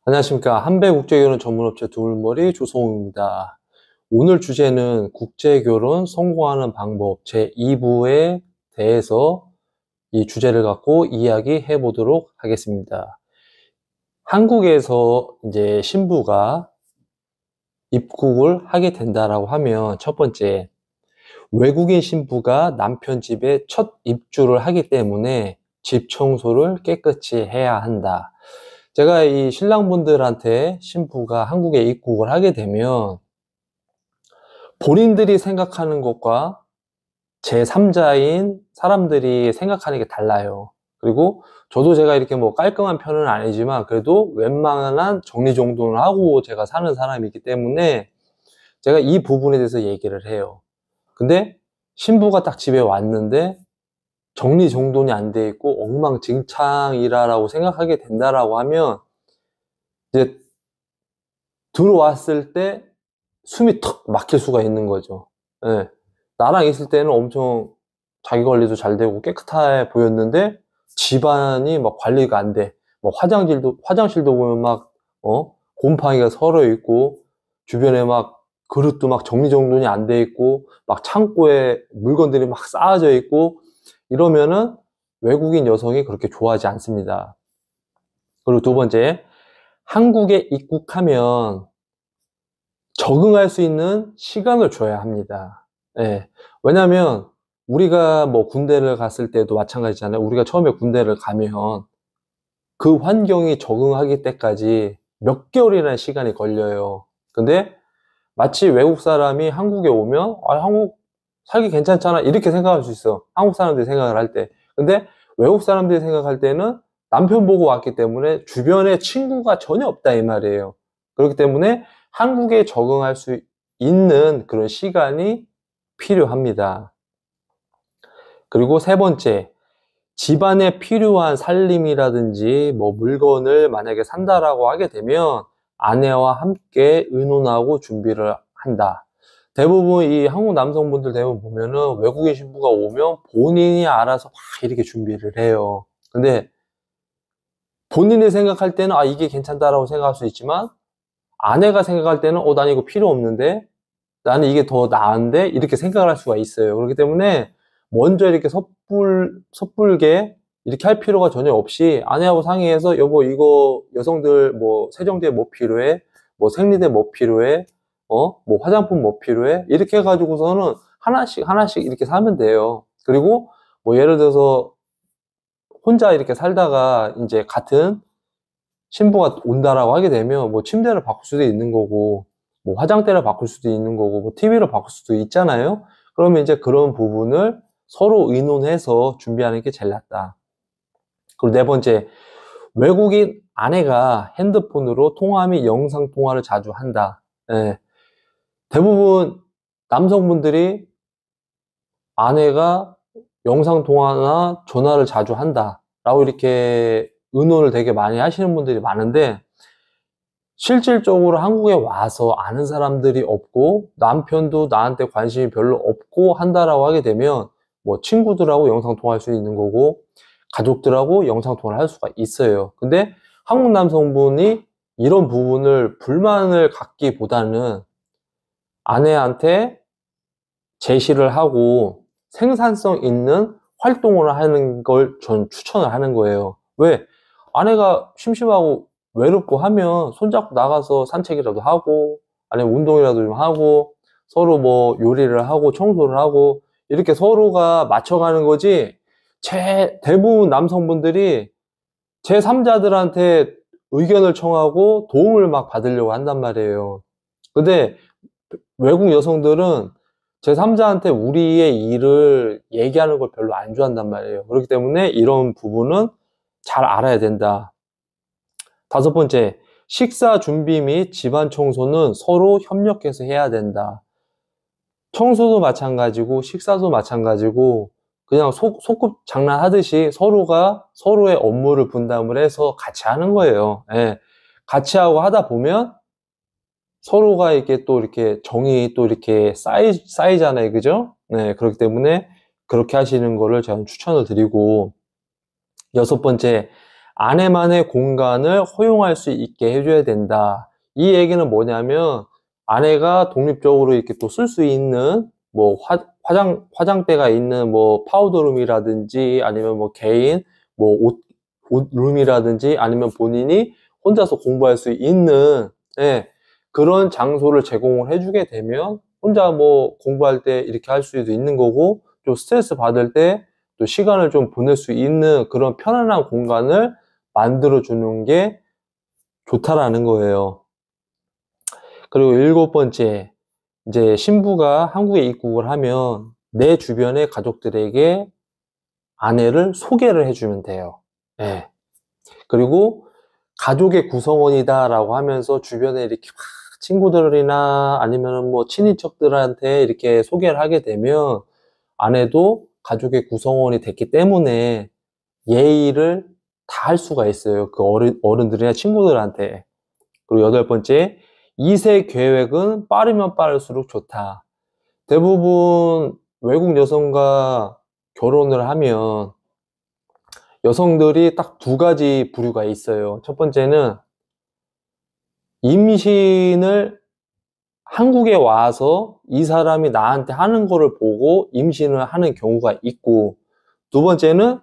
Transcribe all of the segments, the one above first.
안녕하십니까. 한배국제결혼 전문업체 두물머리 조성우입니다. 오늘 주제는 국제결혼 성공하는 방법 제2부에 대해서 이 주제를 갖고 이야기해 보도록 하겠습니다. 한국에서 이제 신부가 입국을 하게 된다라고 하면 첫 번째, 외국인 신부가 남편 집에 첫 입주를 하기 때문에 집 청소를 깨끗이 해야 한다. 제가 이 신랑분들한테 신부가 한국에 입국을 하게 되면 본인들이 생각하는 것과 제3자인 사람들이 생각하는 게 달라요. 그리고 저도 제가 이렇게 뭐 깔끔한 편은 아니지만 그래도 웬만한 정리정돈을 하고 제가 사는 사람이기 때문에 제가 이 부분에 대해서 얘기를 해요. 근데 신부가 딱 집에 왔는데 정리정돈이 안 돼 있고 엉망진창이라고 생각하게 된다라고 하면 이제 들어왔을 때 숨이 턱 막힐 수가 있는 거죠. 예. 나랑 있을 때는 엄청 자기 관리도 잘 되고 깨끗해 보였는데 집안이 막 관리가 안 돼. 뭐 화장실도 보면 막, 곰팡이가 서려 있고 주변에 막 그릇도 막 정리정돈이 안 돼 있고 막 창고에 물건들이 막 쌓아져 있고 이러면은 외국인 여성이 그렇게 좋아하지 않습니다. 그리고 두 번째, 한국에 입국하면 적응할 수 있는 시간을 줘야 합니다. 예. 왜냐면 우리가 뭐 군대를 갔을 때도 마찬가지잖아요. 우리가 처음에 군대를 가면 그 환경이 적응하기 때까지 몇 개월이라는 시간이 걸려요. 근데 마치 외국 사람이 한국에 오면 한국 살기 괜찮잖아 이렇게 생각할 수 있어. 한국 사람들이 생각을 할 때. 근데 외국 사람들이 생각할 때는 남편 보고 왔기 때문에 주변에 친구가 전혀 없다 이 말이에요. 그렇기 때문에 한국에 적응할 수 있는 그런 시간이 필요합니다. 그리고 세 번째, 집안에 필요한 살림이라든지 뭐 물건을 만약에 산다라고 하게 되면 아내와 함께 의논하고 준비를 한다. 대부분 이 한국 남성분들 대부분 보면은 외국인 신부가 오면 본인이 알아서 막 이렇게 준비를 해요. 근데 본인이 생각할 때는 이게 괜찮다라고 생각할 수 있지만 아내가 생각할 때는 난 이거 필요 없는데 나는 이게 더 나은데 이렇게 생각을 할 수가 있어요. 그렇기 때문에 먼저 이렇게 섣불게 이렇게 할 필요가 전혀 없이 아내하고 상의해서 여보 이거 여성들 뭐 세정제 뭐 필요해? 뭐 생리대 뭐 필요해? 뭐 화장품 뭐 필요해? 이렇게 해가지고서는 하나씩 하나씩 이렇게 사면 돼요. 그리고 뭐 예를 들어서 혼자 이렇게 살다가 이제 같은 신부가 온다라고 하게 되면 뭐 침대를 바꿀 수도 있는 거고 뭐 화장대를 바꿀 수도 있는 거고 뭐 TV를 바꿀 수도 있잖아요. 그러면 이제 그런 부분을 서로 의논해서 준비하는 게 제일 낫다. 그리고 네 번째, 외국인 아내가 핸드폰으로 통화 및 영상 통화를 자주 한다. 예. 대부분 남성분들이 아내가 영상 통화나 전화를 자주 한다라고 이렇게 의논을 되게 많이 하시는 분들이 많은데 실질적으로 한국에 와서 아는 사람들이 없고 남편도 나한테 관심이 별로 없고 한다라고 하게 되면 뭐 친구들하고 영상 통화할 수 있는 거고 가족들하고 영상 통화를 할 수가 있어요. 근데 한국 남성분이 이런 부분을 불만을 갖기보다는 아내한테 제시를 하고 생산성 있는 활동을 하는 걸 전 추천을 하는 거예요. 왜? 아내가 심심하고 외롭고 하면 손잡고 나가서 산책이라도 하고 아니면 운동이라도 좀 하고 서로 뭐 요리를 하고 청소를 하고 이렇게 서로가 맞춰가는 거지. 대부분 남성분들이 제3자들한테 의견을 청하고 도움을 막 받으려고 한단 말이에요. 근데 외국 여성들은 제3자한테 우리의 일을 얘기하는 걸 별로 안 좋아한단 말이에요. 그렇기 때문에 이런 부분은 잘 알아야 된다. 다섯 번째, 식사 준비 및 집안 청소는 서로 협력해서 해야 된다. 청소도 마찬가지고 식사도 마찬가지고 그냥 소꿉 장난하듯이 서로가 서로의 업무를 분담을 해서 같이 하는 거예요. 예. 같이 하고 하다 보면 서로가 이렇게 또 이렇게 정이 또 이렇게 쌓이잖아요. 그죠? 네. 그렇기 때문에 그렇게 하시는 거를 저는 추천을 드리고, 여섯 번째, 아내만의 공간을 허용할 수 있게 해줘야 된다. 이 얘기는 뭐냐면 아내가 독립적으로 이렇게 또 쓸 수 있는 뭐 화장대가 있는 뭐 파우더룸이라든지 아니면 뭐 개인 뭐 옷룸이라든지 아니면 본인이 혼자서 공부할 수 있는 예, 그런 장소를 제공을 해주게 되면 혼자 뭐 공부할 때 이렇게 할 수도 있는 거고 좀 스트레스 받을 때 또 시간을 좀 보낼 수 있는 그런 편안한 공간을 만들어 주는 게 좋다라는 거예요. 그리고 7번째, 이제 신부가 한국에 입국을 하면 내 주변의 가족들에게 아내를 소개를 해주면 돼요. 예. 그리고 가족의 구성원이다라고 하면서 주변에 이렇게 막 친구들이나 아니면 뭐 친인척들한테 이렇게 소개를 하게 되면 아내도 가족의 구성원이 됐기 때문에 예의를 다 할 수가 있어요. 그 어른들이나 친구들한테. 그리고 8번째, 2세 계획은 빠르면 빠를수록 좋다. 대부분 외국 여성과 결혼을 하면 여성들이 딱 2가지 부류가 있어요. 첫 번째는 임신을 한국에 와서 이 사람이 나한테 하는 거를 보고 임신을 하는 경우가 있고, 2번째는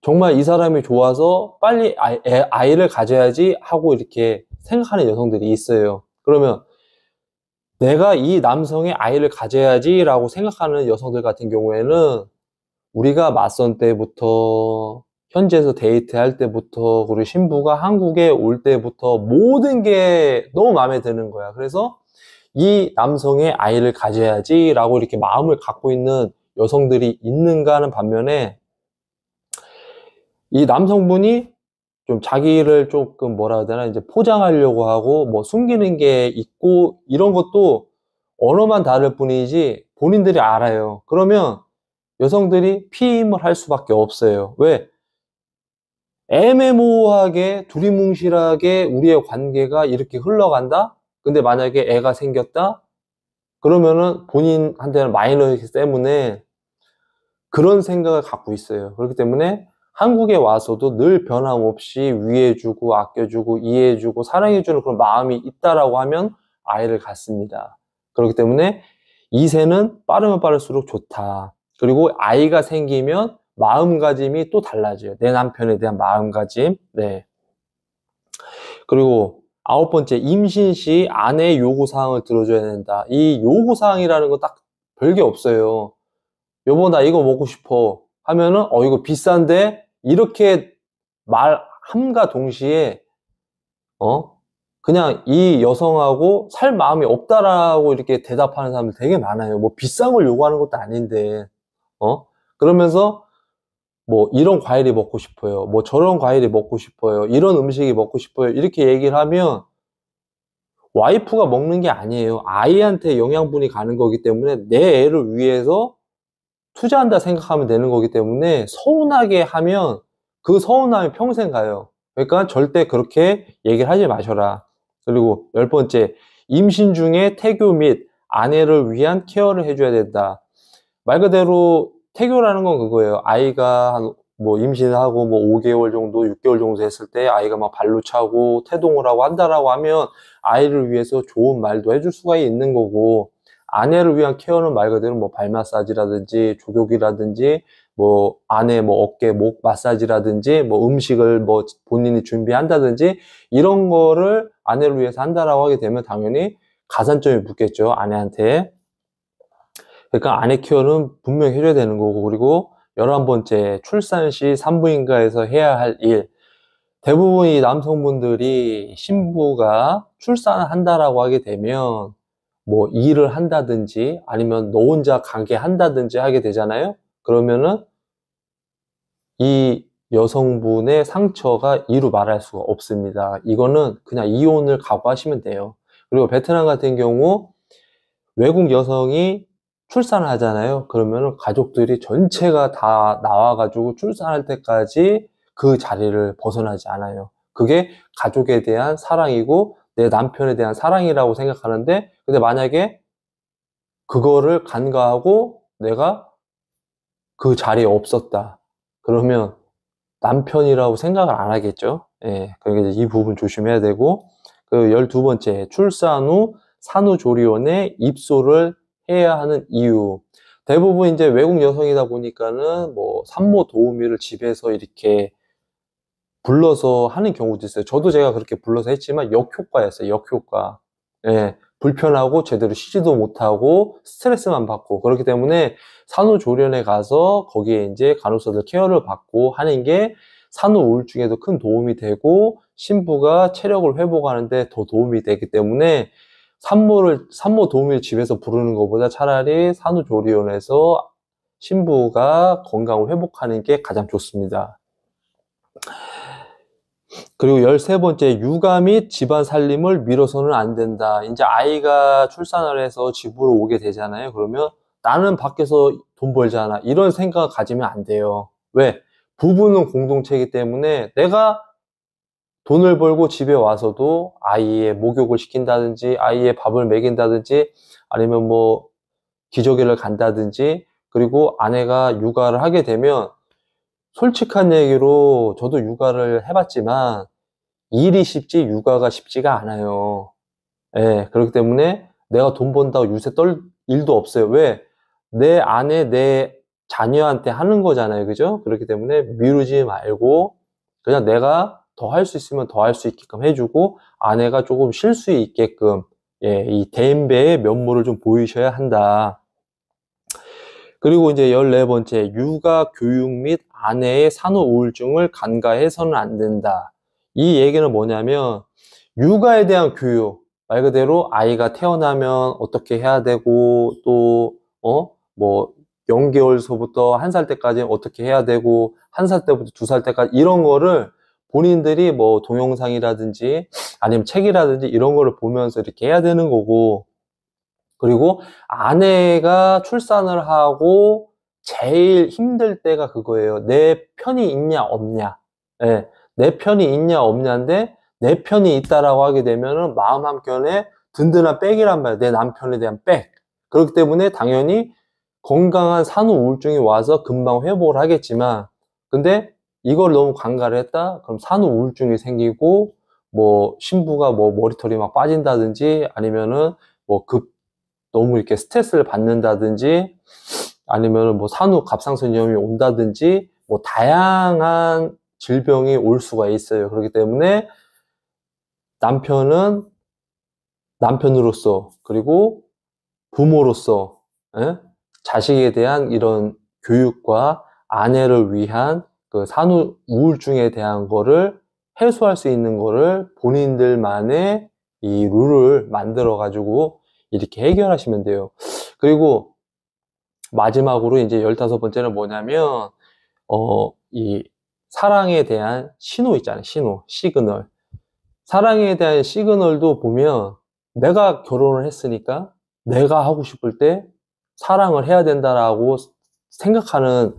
정말 이 사람이 좋아서 빨리 아이를 가져야지 하고 이렇게 생각하는 여성들이 있어요. 그러면 내가 이 남성의 아이를 가져야지 라고 생각하는 여성들 같은 경우에는 우리가 맞선 때부터 현지에서 데이트할 때부터 그리고 신부가 한국에 올 때부터 모든 게 너무 마음에 드는 거야. 그래서 이 남성의 아이를 가져야지 라고 이렇게 마음을 갖고 있는 여성들이 있는가 하는 반면에 이 남성분이 좀 자기를 조금 뭐라 해야 되나 이제 포장하려고 하고 뭐 숨기는 게 있고 이런 것도 언어만 다를 뿐이지 본인들이 알아요. 그러면 여성들이 피임을 할 수밖에 없어요. 왜? 애매모호하게 두리뭉실하게 우리의 관계가 이렇게 흘러간다? 근데 만약에 애가 생겼다? 그러면은 본인한테는 마이너이기 때문에 그런 생각을 갖고 있어요. 그렇기 때문에 한국에 와서도 늘 변함없이 위해주고 아껴주고 이해해주고 사랑해주는 그런 마음이 있다라고 하면 아이를 갖습니다. 그렇기 때문에 2세는 빠르면 빠를수록 좋다. 그리고 아이가 생기면 마음가짐이 또 달라져요. 내 남편에 대한 마음가짐. 네. 그리고 9번째, 임신 시 아내의 요구사항을 들어줘야 된다. 이 요구사항이라는 건 딱 별게 없어요. 여보, 나 이거 먹고 싶어. 하면은, 이거 비싼데? 이렇게 말함과 동시에, 그냥 이 여성하고 살 마음이 없다라고 이렇게 대답하는 사람들 되게 많아요. 뭐 비싼 걸 요구하는 것도 아닌데, 그러면서, 뭐 이런 과일이 먹고 싶어요. 뭐 저런 과일이 먹고 싶어요. 이런 음식이 먹고 싶어요. 이렇게 얘기를 하면 와이프가 먹는 게 아니에요. 아이한테 영양분이 가는 거기 때문에 내 애를 위해서 투자한다 생각하면 되는 거기 때문에 서운하게 하면 그 서운함이 평생 가요. 그러니까 절대 그렇게 얘기를 하지 마셔라. 그리고 10번째, 임신 중에 태교 및 아내를 위한 케어를 해줘야 된다. 말 그대로 태교라는 건 그거예요. 아이가 뭐 임신하고 뭐 5개월 정도, 6개월 정도 됐을 때 아이가 막 발로 차고 태동을 하고 한다라고 하면 아이를 위해서 좋은 말도 해줄 수가 있는 거고, 아내를 위한 케어는 말 그대로 뭐 발 마사지라든지 족욕이라든지 뭐 아내 뭐 어깨 목 마사지라든지 뭐 음식을 뭐 본인이 준비한다든지 이런 거를 아내를 위해서 한다라고 하게 되면 당연히 가산점이 붙겠죠, 아내한테. 그러니까 아내 케어는 분명히 해줘야 되는 거고, 그리고 11번째, 출산 시 산부인과에서 해야 할 일. 대부분 이 남성분들이 신부가 출산을 한다라고 하게 되면 뭐 일을 한다든지 아니면 너 혼자 가게 한다든지 하게 되잖아요. 그러면은 이 여성분의 상처가 이루 말할 수가 없습니다. 이거는 그냥 이혼을 각오하시면 돼요. 그리고 베트남 같은 경우 외국 여성이 출산을 하잖아요. 그러면은 가족들이 전체가 다 나와가지고 출산할 때까지 그 자리를 벗어나지 않아요. 그게 가족에 대한 사랑이고 내 남편에 대한 사랑이라고 생각하는데, 근데 만약에 그거를 간과하고 내가 그 자리에 없었다. 그러면 남편이라고 생각을 안 하겠죠. 예, 그러니까 이제 이 부분 조심해야 되고, 그 12번째, 출산 후 산후조리원에 입소를 해야 하는 이유. 대부분 이제 외국 여성이다 보니까는 뭐 산모 도우미를 집에서 이렇게 불러서 하는 경우도 있어요. 저도 제가 그렇게 불러서 했지만 역효과였어요. 역효과. 예, 불편하고 제대로 쉬지도 못하고 스트레스만 받고, 그렇기 때문에 산후조리원에 가서 거기에 이제 간호사들 케어를 받고 하는 게 산후 우울증에도 큰 도움이 되고 신부가 체력을 회복하는데 더 도움이 되기 때문에 산모 도우미를 집에서 부르는 것보다 차라리 산후조리원에서 신부가 건강을 회복하는 게 가장 좋습니다. 그리고 13번째, 육아 및 집안 살림을 미뤄서는 안 된다. 이제 아이가 출산을 해서 집으로 오게 되잖아요. 그러면 나는 밖에서 돈 벌잖아, 이런 생각을 가지면 안 돼요. 왜? 부부는 공동체이기 때문에 내가 돈을 벌고 집에 와서도 아이의 목욕을 시킨다든지 아이의 밥을 먹인다든지 아니면 뭐 기저귀를 간다든지, 그리고 아내가 육아를 하게 되면 솔직한 얘기로 저도 육아를 해봤지만 일이 쉽지 육아가 쉽지가 않아요. 예, 그렇기 때문에 내가 돈 번다고 요새 떨 일도 없어요. 왜? 내 아내, 내 자녀한테 하는 거잖아요. 그죠? 그렇기 때문에 미루지 말고 그냥 내가 더 할 수 있으면 더 할 수 있게끔 해주고, 아내가 조금 쉴 수 있게끔, 예, 이 대인배의 면모를 좀 보이셔야 한다. 그리고 이제 14번째, 육아 교육 및 아내의 산후 우울증을 간과해서는 안 된다. 이 얘기는 뭐냐면 육아에 대한 교육, 말 그대로 아이가 태어나면 어떻게 해야 되고, 또 뭐 0개월서부터 1살 때까지 어떻게 해야 되고, 1살 때부터 2살 때까지 이런 거를 본인들이 뭐 동영상이라든지 아니면 책이라든지 이런 거를 보면서 이렇게 해야 되는 거고, 그리고 아내가 출산을 하고 제일 힘들 때가 그거예요. 내 편이 있냐 없냐. 예, 내 편이 있냐 없냐인데, 내 편이 있다라고 하게 되면은 마음 한켠에 든든한 백이란 말이에요. 내 남편에 대한 백. 그렇기 때문에 당연히 건강한 산후 우울증이 와서 금방 회복을 하겠지만, 근데 이걸 너무 간과를 했다? 그럼 산후 우울증이 생기고, 뭐 신부가 뭐 머리털이 막 빠진다든지 아니면은 뭐급 너무 이렇게 스트레스를 받는다든지 아니면 뭐 산후 갑상선염이 온다든지 뭐 다양한 질병이 올 수가 있어요. 그렇기 때문에 남편은 남편으로서, 그리고 부모로서, 예? 자식에 대한 이런 교육과 아내를 위한 그 산후 우울증에 대한 거를 해소할 수 있는 거를 본인들만의 이 룰을 만들어 가지고 이렇게 해결하시면 돼요. 그리고 마지막으로 이제 15번째는 뭐냐면, 이 사랑에 대한 신호 있잖아요. 신호, 시그널. 사랑에 대한 시그널도 보면 내가 결혼을 했으니까 내가 하고 싶을 때 사랑을 해야 된다라고 생각하는,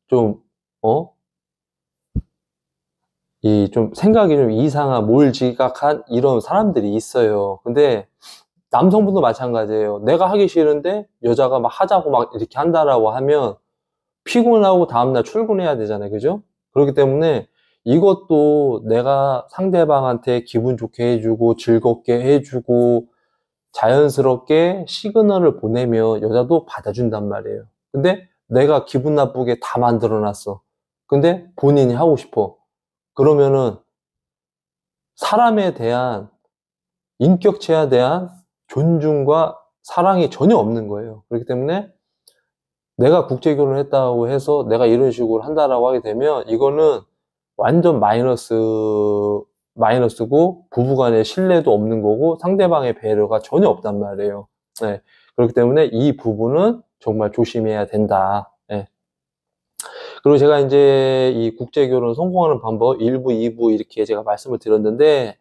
좀, 어? 이 좀 생각이 좀 이상한, 몰지각한 이런 사람들이 있어요. 근데 남성분도 마찬가지예요. 내가 하기 싫은데 여자가 막 하자고 막 이렇게 한다라고 하면 피곤하고 다음날 출근해야 되잖아요. 그죠? 그렇기 때문에 이것도 내가 상대방한테 기분 좋게 해주고 즐겁게 해주고 자연스럽게 시그널을 보내면 여자도 받아준단 말이에요. 근데 내가 기분 나쁘게 다 만들어 놨어. 근데 본인이 하고 싶어. 그러면은 사람에 대한, 인격체에 대한 존중과 사랑이 전혀 없는 거예요. 그렇기 때문에 내가 국제 결혼을 했다고 해서 내가 이런 식으로 한다라고 하게 되면 이거는 완전 마이너스고 부부간의 신뢰도 없는 거고 상대방의 배려가 전혀 없단 말이에요. 네. 그렇기 때문에 이 부분은 정말 조심해야 된다. 네. 그리고 제가 이제 이 국제 결혼 성공하는 방법 1부, 2부 이렇게 제가 말씀을 드렸는데,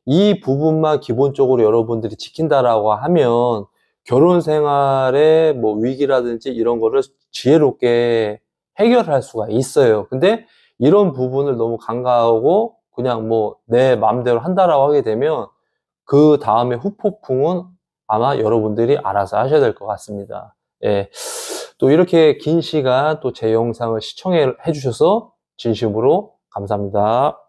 이 부분만 기본적으로 여러분들이 지킨다라고 하면 결혼 생활의 뭐 위기라든지 이런 거를 지혜롭게 해결할 수가 있어요. 근데 이런 부분을 너무 간과하고 그냥 뭐 내 마음대로 한다라고 하게 되면 그 다음에 후폭풍은 아마 여러분들이 알아서 하셔야 될 것 같습니다. 예. 또 이렇게 긴 시간 또 제 영상을 시청해 주셔서 진심으로 감사합니다.